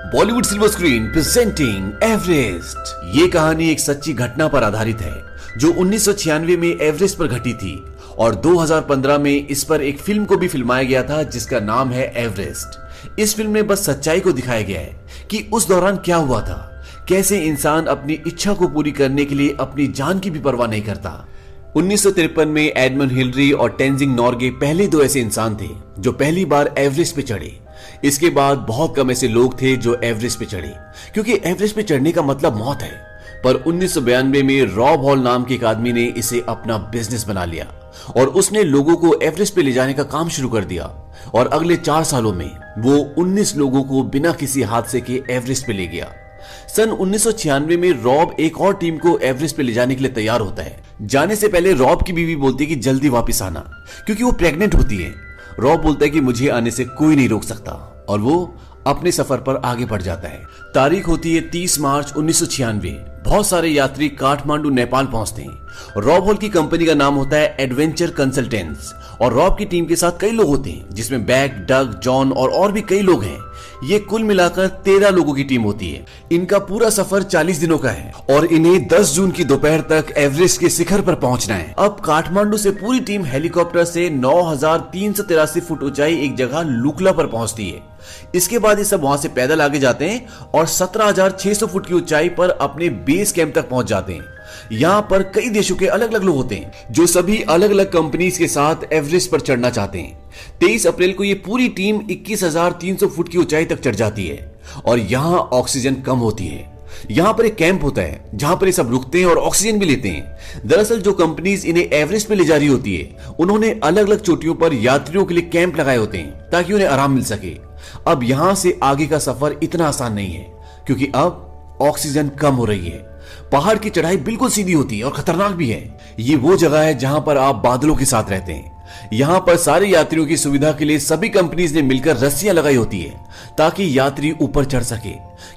Bollywood silver screen presenting Everest. ये कहानी एक सच्ची घटना पर आधारित है जो 1996 में एवरेस्ट पर घटी थी और 2015 में इस पर एक फिल्म को भी फिल्माया गया था जिसका नाम है एवरेस्ट। इस फिल्म में बस सच्चाई को दिखाया गया है कि उस दौरान क्या हुआ था, कैसे इंसान अपनी इच्छा को पूरी करने के लिए अपनी जान की भी परवाह नहीं करता। 1953 में एडमंड हिलरी और टेंजिंग नोर्गे पहले दो ऐसे इंसान थे जो पहली बार एवरेस्ट पे चढ़े। इसके बाद बहुत कम ऐसे लोग थे जो एवरेस्ट पे चढ़े, क्योंकि एवरेस्ट पे चढ़ने का मतलब मौत है। पर 1992 में रॉब हॉल नाम के एक आदमी ने इसे अपना बिजनेस बना लिया और उसने लोगों को एवरेस्ट पे ले जाने का काम शुरू कर दिया और अगले 4 सालों में वो 19 लोगों को बिना किसी हादसे के एवरेस्ट पे ले गया। सन 1996 में रॉब एक और टीम को एवरेस्ट पे ले जाने के लिए तैयार होता है। जाने से पहले रॉब की बीवी बोलती है कि जल्दी वापस आना, क्योंकि वो प्रेग्नेंट होती है। रॉब बोलता है कि मुझे आने से कोई नहीं रोक सकता और वो अपने सफर पर आगे बढ़ जाता है। तारीख होती है 30 मार्च 1996। बहुत सारे यात्री काठमांडू नेपाल पहुंचते हैं। रॉब हॉल की कंपनी का नाम होता है एडवेंचर कंसल्टेंट्स और रॉब की टीम के साथ कई लोग होते हैं जिसमें बैक, डग, जॉन और भी कई लोग हैं। ये कुल मिलाकर 13 लोगों की टीम होती है। इनका पूरा सफर 40 दिनों का है और इन्हें 10 जून की दोपहर तक एवरेस्ट के शिखर पर पहुंचना है। अब काठमांडू से पूरी टीम हेलीकॉप्टर से 9383 फुट ऊंचाई एक जगह लुकला पर पहुंचती है। इसके बाद ये सब वहां से पैदल आगे जाते हैं और 17600 फुट की ऊंचाई पर अपने बेस कैंप तक पहुंच जाते हैं। यहाँ पर कई देशों के अलग अलग लोग होते हैं जो सभी अलग अलग कंपनीज के साथ एवरेस्ट पर चढ़ना चाहते हैं। 23 अप्रैल को ये पूरी टीम 21300 फुट की ऊंचाई तक चढ़ जाती है और यहाँ ऑक्सीजन कम होती है। यहाँ पर एक कैंप होता है जहां पर ये सब रुकते हैं और ऑक्सीजन भी लेते हैं। दरअसल जो कंपनीज इन्हें एवरेस्ट पे ले जा रही होती है उन्होंने अलग अलग चोटियों पर यात्रियों के लिए कैंप लगाए होते हैं ताकि उन्हें आराम मिल सके। अब यहां से आगे का सफर इतना आसान नहीं है क्योंकि अब ऑक्सीजन कम हो रही है। पहाड़ की चढ़ाई बिल्कुल सीधी होती है और खतरनाक भी है। ये वो जगह है जहां पर आप बादलों के साथ रहते हैं। यहाँ पर सारे यात्रियों की सुविधा के लिए सभी कंपनीज ने मिलकर रस्सियां लगाई होती है ताकि यात्री ऊपर चढ़ सके,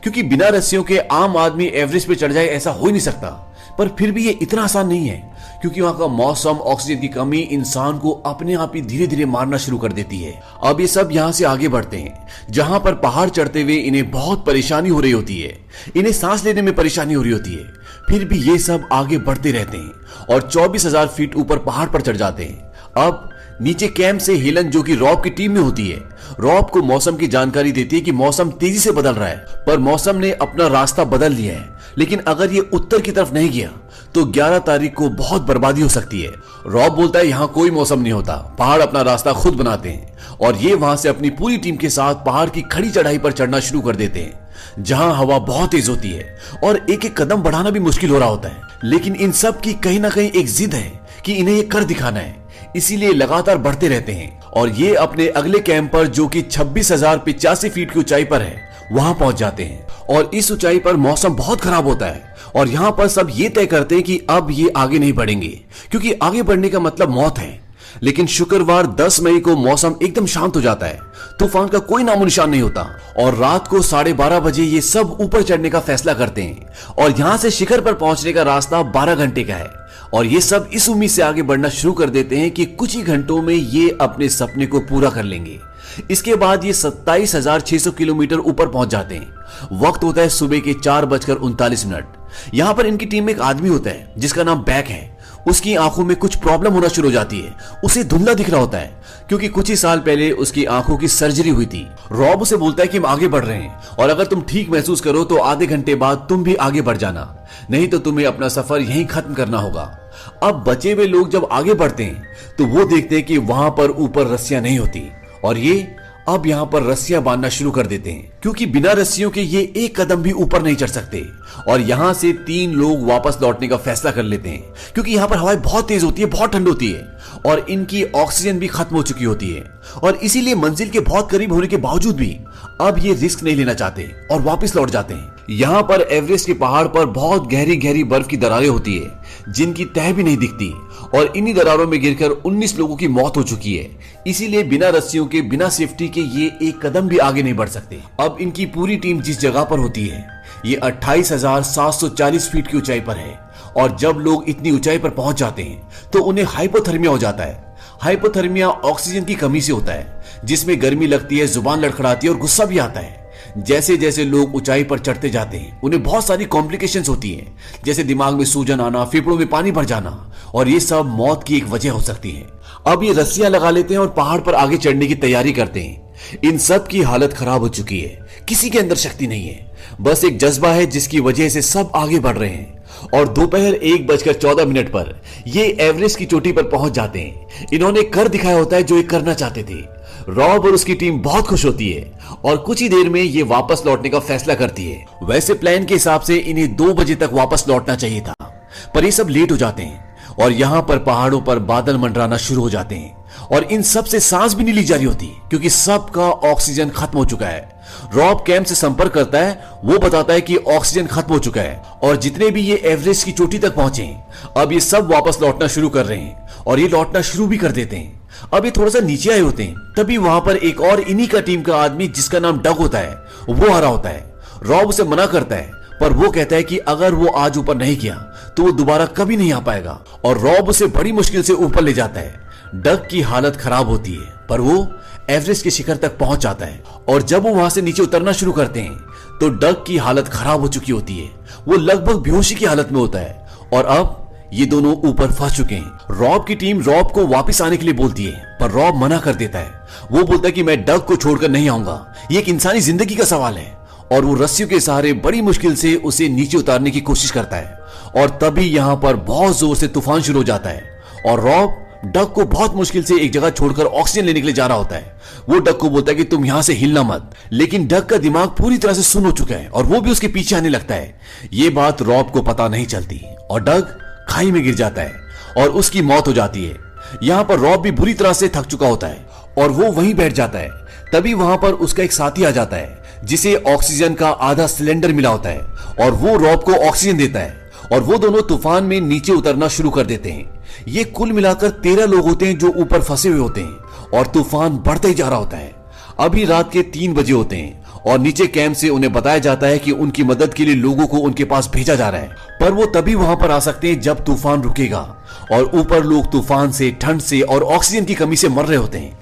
क्योंकि बिना रस्सियों के आम आदमी एवरेस्ट पे चढ़ जाए ऐसा हो ही नहीं सकता। पर फिर भी ये इतना आसान नहीं है क्योंकि वहां का मौसम, ऑक्सीजन की कमी इंसान को अपने आप ही धीरे धीरे मारना शुरू कर देती है। अब ये सब यहाँ से आगे बढ़ते हैं जहां पर पहाड़ चढ़ते हुए इन्हें बहुत परेशानी हो रही होती है। इन्हें सांस लेने में परेशानी हो रही होती है। फिर भी ये सब आगे बढ़ते रहते हैं और 24,000 फीट ऊपर पहाड़ पर चढ़ जाते हैं। अब नीचे कैंप से हेलन, जो कि रॉब की टीम में होती है, रॉब को मौसम की जानकारी देती है कि मौसम तेजी से बदल रहा है, पर मौसम ने अपना रास्ता बदल लिया है। लेकिन अगर ये उत्तर की तरफ नहीं गया तो 11 तारीख को बहुत बर्बादी हो सकती है। रॉब बोलता है यहाँ कोई मौसम नहीं होता, पहाड़ अपना रास्ता खुद बनाते हैं और ये वहां से अपनी पूरी टीम के साथ पहाड़ की खड़ी चढ़ाई पर चढ़ना शुरू कर देते हैं जहां हवा बहुत तेज होती है और एक एक कदम बढ़ाना भी मुश्किल हो रहा होता है। लेकिन इन सब की कहीं ना कहीं एक जिद है कि इन्हें ये कर दिखाना है, इसीलिए लगातार बढ़ते रहते हैं और ये अपने अगले कैंप पर, जो कि 26,085 फीट की ऊंचाई पर है, वहां पहुंच जाते हैं। और इस ऊंचाई पर मौसम बहुत खराब होता है और यहाँ पर सब ये तय करते हैं कि अब ये आगे नहीं बढ़ेंगे क्योंकि आगे बढ़ने का मतलब मौत है। लेकिन शुक्रवार 10 मई को मौसम एकदम शांत हो जाता है। तूफान का कोई नामो निशान नहीं होता और रात को 12:30 बजे ये सब ऊपर चढ़ने का फैसला करते हैं और यहाँ से शिखर पर पहुंचने का रास्ता 12 घंटे का है। और ये सब इस उम्मीद से आगे बढ़ना शुरू कर देते हैं कि कुछ ही घंटों में ये अपने सपने को पूरा कर लेंगे। इसके बाद ये 27,600 किलोमीटर ऊपर पहुंच जाते हैं। वक्त होता है सुबह के 4:39। यहाँ पर इनकी टीम में एक आदमी होता है जिसका नाम बैक है। उसकी आंखों में कुछ प्रॉब्लम होना शुरू हो जाती है। उसे धुंधला दिख रहा होता है क्योंकि कुछ ही साल पहले उसकी आंखों की सर्जरी हुई थी। रॉब उसे बोलता है कि हम आगे बढ़ रहे हैं और अगर तुम ठीक महसूस करो तो आधे घंटे बाद तुम भी आगे बढ़ जाना, नहीं तो तुम्हें अपना सफर यहीं खत्म करना होगा। अब बचे हुए लोग जब आगे बढ़ते हैं तो वो देखते हैं कि वहां पर ऊपर रस्सियां नहीं होती और ये अब यहाँ पर रस्सियां बांधना शुरू कर देते हैं क्योंकि बिना रस्सियों के ये एक कदम भी ऊपर नहीं चढ़ सकते। और यहाँ से 3 लोग वापस लौटने का फैसला कर लेते हैं क्योंकि यहाँ पर हवाएं बहुत तेज होती है, बहुत ठंड होती है और इनकी ऑक्सीजन भी खत्म हो चुकी होती है और इसीलिए मंजिल के बहुत करीब होने के बावजूद भी अब ये रिस्क नहीं लेना चाहते और वापस लौट जाते हैं। यहाँ पर एवरेस्ट के पहाड़ पर बहुत गहरी गहरी बर्फ की दरारें होती है जिनकी तह भी नहीं दिखती और इन्हीं दरारों में गिरकर 19 लोगों की मौत हो चुकी है। इसीलिए बिना रस्सियों के, बिना सेफ्टी के ये एक कदम भी आगे नहीं बढ़ सकते। अब इनकी पूरी टीम जिस जगह पर होती है ये 28,740 फीट की ऊंचाई पर है और जब लोग इतनी ऊंचाई पर पहुंच जाते हैं तो उन्हें हाइपोथर्मिया हो जाता है। हाइपोथर्मिया ऑक्सीजन की कमी से होता है जिसमें गर्मी लगती है, जुबान लड़खड़ाती है और गुस्सा भी आता है। जैसे जैसे लोग ऊंचाई पर चढ़ते जाते हैं उन्हें बहुत सारी कॉम्प्लिकेशंस होती हैं, जैसे दिमाग में सूजन आना, फेफड़ों में पानी भर जाना, और ये सब मौत की एक वजह हो सकती है। अब ये रस्सियां लगा लेते हैं और पहाड़ पर आगे चढ़ने की तैयारी करते हैं। इन सब की हालत खराब हो चुकी है, किसी के अंदर शक्ति नहीं है, बस एक जज्बा है जिसकी वजह से सब आगे बढ़ रहे हैं। और दोपहर 1:14 पर ये एवरेस्ट की चोटी पर पहुंच जाते हैं। इन्होंने कर दिखाया होता है जो ये करना चाहते थे। रॉब और उसकी टीम बहुत खुश होती है और कुछ ही देर में ये वापस लौटने का फैसला करती है। वैसे प्लान के हिसाब से इन्हें 2 बजे तक वापस लौटना चाहिए था, पर ये सब लेट हो जाते हैं और यहाँ पर पहाड़ों पर बादल मंडराना शुरू हो जाते हैं और इन सब से सांस भी नहीं ली जा रही होती क्योंकि सबका ऑक्सीजन खत्म हो चुका है। रॉब कैंप से संपर्क करता है, वो बताता है कि ऑक्सीजन खत्म हो चुका है और जितने भी ये एवरेस्ट की चोटी तक पहुंचे अब ये सब वापस लौटना शुरू कर रहे हैं और ये लौटना शुरू भी कर देते हैं। अब ये थोड़ा सा नीचे आए होते हैं, तभी वहां पर एक और इन्हीं का टीम का आदमी जिसका नाम डग होता है वो आ रहा होता है। रॉब उसे मना करता है, पर वो कहता है कि अगर वो आज ऊपर नहीं किया तो वो दोबारा कभी नहीं आ पाएगा और रॉब उसे बड़ी मुश्किल से ऊपर ले जाता है। डग की हालत खराब होती है, पर वो एवरेस्ट के शिखर तक पहुंच जाता है और जब वो वहां से नीचे उतरना शुरू करते हैं तो डग की हालत खराब हो चुकी होती है। वो लगभग बेहोशी की हालत में होता है और अब ये दोनों ऊपर फंस चुके हैं। रॉब की टीम रॉब को वापस आने के लिए बोलती है, पर रॉब मना कर देता है। वो बोलता है कि मैं डग को छोड़कर नहीं आऊंगा, ये एक इंसानी जिंदगी का सवाल है, और वो रस्सियों के सहारे बड़ी मुश्किल से उसे नीचे उतारने की कोशिश करता है। और तभी यहाँ पर बहुत जोर से तूफान शुरू हो जाता है और रॉब डग को बहुत मुश्किल से एक जगह छोड़कर ऑक्सीजन लेने के लिए जा रहा होता है। वो डग को बोलता है कि तुम यहां से हिलना मत, लेकिन डग का दिमाग पूरी तरह से सुन्न हो चुका है और वो भी उसके पीछे आने लगता है। ये बात रॉब को पता नहीं चलती और डग खाई में गिर जाता है और उसकी मौत हो जाती है। यहाँ पर रॉब भी बुरी तरह से थक चुका होता है और वो वहीं बैठ जाता है। तभी वहां पर उसका एक साथी आ जाता है जिसे ऑक्सीजन का आधा सिलेंडर मिला होता है और वो रॉब को ऑक्सीजन देता है और वो दोनों तूफान में नीचे उतरना शुरू कर देते हैं। ये कुल मिलाकर 13 लोग होते हैं जो ऊपर फंसे हुए होते हैं और तूफान बढ़ता ही जा रहा होता है। अभी रात के 3 बजे होते हैं और नीचे कैंप से उन्हें बताया जाता है कि उनकी मदद के लिए लोगों को उनके पास भेजा जा रहा है, पर वो तभी वहां पर आ सकते हैं जब तूफान रुकेगा। और ऊपर लोग तूफान से, ठंड से और ऑक्सीजन की कमी से मर रहे होते हैं।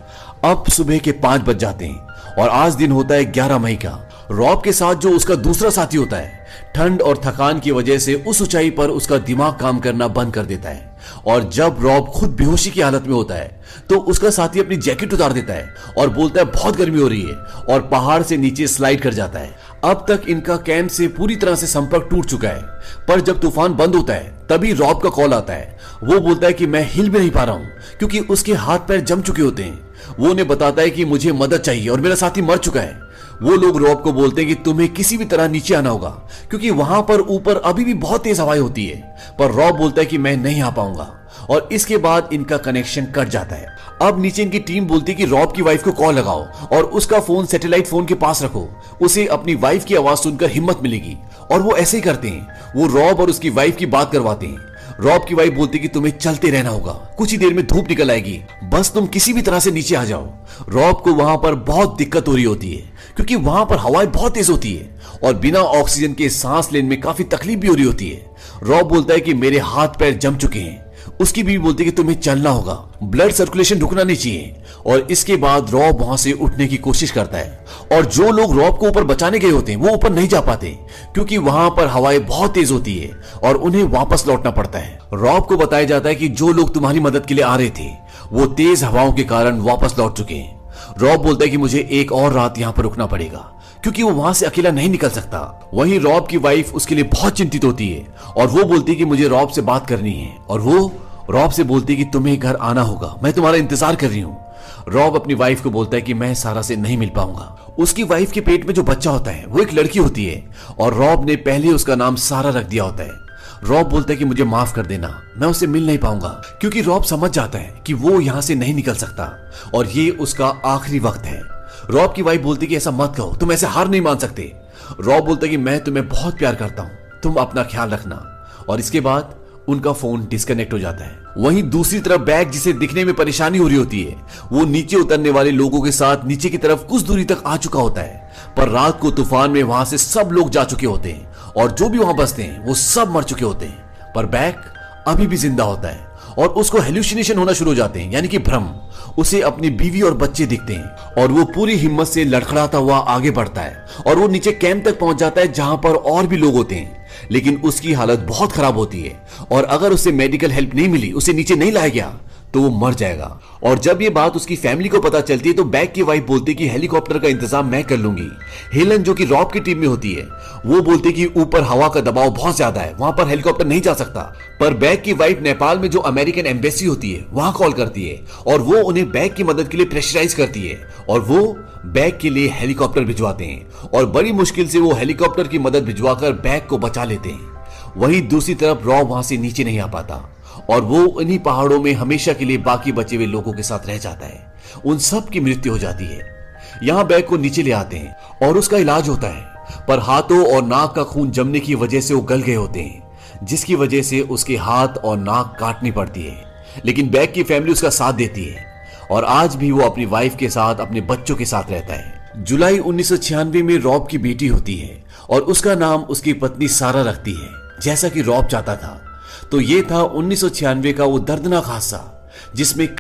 अब सुबह के 5 बज जाते हैं और आज दिन होता है 11 मई का। रॉब के साथ जो उसका दूसरा साथी होता है, ठंड और थकान की वजह से उस ऊंचाई पर उसका दिमाग काम करना बंद कर देता है और जब रॉब खुद बेहोशी की हालत में होता है तो उसका साथी अपनी जैकेट उतार देता है और बोलता है बहुत गर्मी हो रही है और पहाड़ से नीचे स्लाइड कर जाता है। अब तक इनका कैंप से पूरी तरह से संपर्क टूट चुका है, पर जब तूफान बंद होता है तभी रॉब का कॉल आता है। वो बोलता है कि मैं हिल भी नहीं पा रहा हूं क्योंकि उसके हाथ पैर जम चुके होते हैं। वो उन्हें बताता है कि मुझे मदद चाहिए और मेरा साथी मर चुका है। वो लोग रॉब को बोलते हैं कि तुम्हें किसी भी तरह नीचे आना होगा क्योंकि वहां पर ऊपर अभी भी बहुत तेज हवाएं होती है, पर रॉब बोलता है कि मैं नहीं आ पाऊंगा और इसके बाद इनका कनेक्शन कट जाता है। अब नीचे इनकी टीम बोलती है कि रॉब की वाइफ को कॉल लगाओ और उसका फोन सैटेलाइट फोन के पास रखो, उसे अपनी वाइफ की आवाज सुनकर हिम्मत मिलेगी। और वो ऐसे ही करते हैं, वो रॉब और उसकी वाइफ की बात करवाते हैं। रॉब की वाइफ बोलती है कि तुम्हें चलते रहना होगा, कुछ ही देर में धूप निकल आएगी, बस तुम किसी भी तरह से नीचे आ जाओ। रॉब को वहां पर बहुत दिक्कत हो रही होती है क्योंकि वहां पर हवाएं बहुत तेज होती है और बिना ऑक्सीजन के सांस लेने में काफी तकलीफ भी हो रही होती है। रॉब बोलता है कि मेरे हाथ पैर जम चुके हैं। उसकी बीवी बोलती है कि तुम्हें चलना होगा, ब्लड सर्कुलेशन रुकना नहीं चाहिए। और इसके बाद रॉब वहां से उठने की कोशिश करता है और जो लोग रॉब को ऊपर बचाने गए होते हैं वो ऊपर नहीं जा पाते क्योंकि वहां पर हवाएं बहुत तेज होती है और उन्हें वापस लौटना पड़ता है। रॉब को बताया जाता है कि जो लोग तुम्हारी मदद के लिए आ रहे थे वो तेज हवाओं के कारण वापस लौट चुके हैं। रॉब बोलता है कि मुझे एक और रात यहाँ पर रुकना पड़ेगा क्योंकि वो वहां से अकेला नहीं निकल सकता। वहीं रॉब की वाइफ उसके लिए बहुत चिंतित होती है और वो बोलती है कि मुझे रॉब से बात करनी है और वो रॉब से बोलती है कि तुम्हें घर आना होगा, मैं तुम्हारा इंतजार कर रही हूँ। रॉब अपनी वाइफ को बोलता है कि मैं सारा से नहीं मिल पाऊंगा। उसकी वाइफ के पेट में जो बच्चा होता है वो एक लड़की होती है और रॉब ने पहले उसका नाम सारा रख दिया होता है। रॉब बोलता है कि मुझे माफ कर देना, मैं उससे मिल नहीं पाऊंगा क्योंकि रॉब समझ जाता है कि वो यहाँ से नहीं निकल सकता और ये उसका आखिरी वक्त है। रॉब की वाइफ बोलती है कि ऐसा मत कहो, तुम ऐसे हार नहीं मान सकते। रॉब बोलता है कि मैं तुम्हें बहुत प्यार करता हूँ, तुम अपना ख्याल रखना। और इसके बाद उनका फोन डिस्कनेक्ट हो जाता है। वहीं दूसरी तरफ बैग, जिसे दिखने में परेशानी हो रही होती है, वो नीचे उतरने वाले लोगों के साथ नीचे की तरफ कुछ दूरी तक आ चुका होता है, पर रात को तूफान में वहां से सब लोग जा चुके होते हैं और जो भी वहां बसते हैं वो सब मर चुके होते हैं। पर बैग अभी भी जिंदा होता है और उसको हेल्यूसिनेशन होना शुरू हो जाते हैं, यानी कि भ्रम। उसे अपनी बीवी और बच्चे दिखते हैं और वो पूरी हिम्मत से लड़खड़ाता हुआ आगे बढ़ता है और वो नीचे कैंप तक पहुंच जाता है जहां पर और भी लोग होते हैं। लेकिन उसकी हालत बहुत खराब होती है और अगर उसे मेडिकल हेल्प नहीं मिली, उसे नीचे नहीं लाया गया, तो वो मर जाएगा। और जब ये बात उसकी फैमिली को पता चलती है तो बैक की वाइफ बोलती है कि हेलीकॉप्टर का इंतजाम मैं कर लूंगी। हेलन जो कि रॉब की टीम में होती है, वो बोलती कि ऊपर हवा का दबाव बहुत ज्यादा है, वहां पर हेलीकॉप्टर नहीं जा सकता। पर बैक की वाइफ नेपाल में जो अमेरिकन एम्बेसी होती है वहां कॉल करती है और वो उन्हें बैक की मदद के लिए प्रेशराइज करती है और वो बैक के लिए हेलीकॉप्टर भिजवाते हैं और बड़ी मुश्किल से वो हेलीकॉप्टर की मदद भिजवाकर बैक को बचा लेते हैं। वहीं दूसरी तरफ रॉब वहां से नीचे नहीं आ पाता और वो इन्हीं पहाड़ों में हमेशा के लिए बाकी बचे हुए लोगों के साथ रह जाता है। उन सब की मृत्यु हो जाती है। यहाँ बैग को नीचे ले आते हैं और उसका इलाज होता है, पर हाथों और नाक का खून जमने की वजह से वो गल गए होते हैं, जिसकी वजह से उसके हाथ और नाक काटनी पड़ती है। लेकिन बैग की फैमिली उसका साथ देती है और आज भी वो अपनी वाइफ के साथ, अपने बच्चों के साथ रहता है। जुलाई 1996 में रॉब की बेटी होती है और उसका नाम उसकी पत्नी सारा रखती है, जैसा कि रॉब चाहता था। तो ये था 1996 का वो दर्दनाक हादसा जिसमें